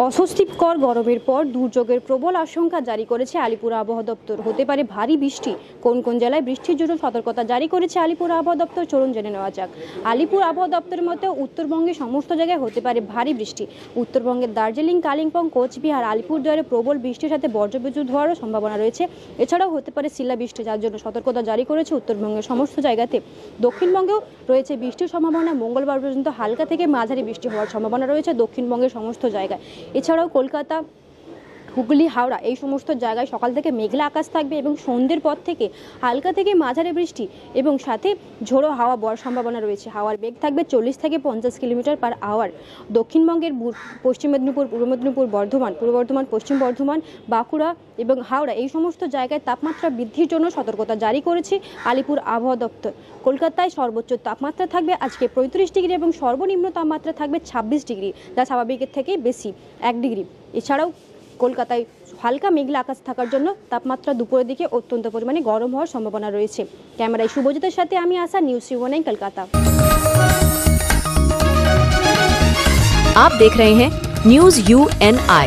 অস্বস্তিকর গরমের পর দুর্যোগের প্রবল আশঙ্কা জারি করেছে আলিপুর আবহাওয়া দপ্তর। হতে পারে ভারী বৃষ্টি। কোন কোন জেলায় বৃষ্টির জন্য সতর্কতা জারি করেছে আলিপুর আবহাওয়া দপ্তর, চলুন জেনে নেওয়া যাক। আলিপুর আবহাওয়া দপ্তরের মতে উত্তরবঙ্গের সমস্ত জায়গায় হতে পারে ভারী বৃষ্টি। উত্তরবঙ্গের দার্জিলিং, কালিম্পং, কোচবিহার, আলিপুরদুয়ারে প্রবল বৃষ্টির সাথে বজ্রবিদ্যুৎ হওয়ারও সম্ভাবনা রয়েছে। এছাড়াও হতে পারে শিলাবৃষ্টি, যার জন্য সতর্কতা জারি করেছে উত্তরবঙ্গের সমস্ত জায়গাতে। দক্ষিণবঙ্গেও রয়েছে বৃষ্টির সম্ভাবনা। মঙ্গলবার পর্যন্ত হালকা থেকে মাঝারি বৃষ্টি হওয়ার সম্ভাবনা রয়েছে দক্ষিণবঙ্গের সমস্ত জায়গায়। এছাড়াও কলকাতা, হুগলি, হাওড়া এই সমস্ত জায়গায় সকাল থেকে মেঘলা আকাশ থাকবে এবং সন্ধ্যের পর থেকে হালকা থেকে মাঝারি বৃষ্টি এবং সাথে ঝোড়ো হাওয়া বওয়ার সম্ভাবনা রয়েছে। হাওয়ার বেগ থাকবে 40 থেকে 50 কিলোমিটার/আওয়ার। দক্ষিণবঙ্গের পশ্চিম মেদিনীপুর, পূর্ব মেদিনীপুর, বর্ধমান, পূর্ব বর্ধমান, পশ্চিম বর্ধমান, বাঁকুড়া এবং হাওড়া এই সমস্ত জায়গায় তাপমাত্রা বৃদ্ধির জন্য সতর্কতা জারি করেছে আলিপুর আবহাওয়া দপ্তর। কলকাতায় সর্বোচ্চ তাপমাত্রা থাকবে আজকে 35 ডিগ্রি এবং সর্বনিম্ন তাপমাত্রা থাকবে 26 ডিগ্রি, যা স্বাভাবিকের থেকে বেশি 1 ডিগ্রি। এছাড়াও কলকাতায় হালকা মেঘলা আকাশ থাকার জন্য তাপমাত্রা দুপুরের দিকে অত্যন্ত পরিমাণে গরম হওয়ার সম্ভাবনা রয়েছে। ক্যামেরায় শুভজিতের সাথে আমি আশা, নিউজ 319 কলকাতা। आप देख रहे हैं न्यूज UNI।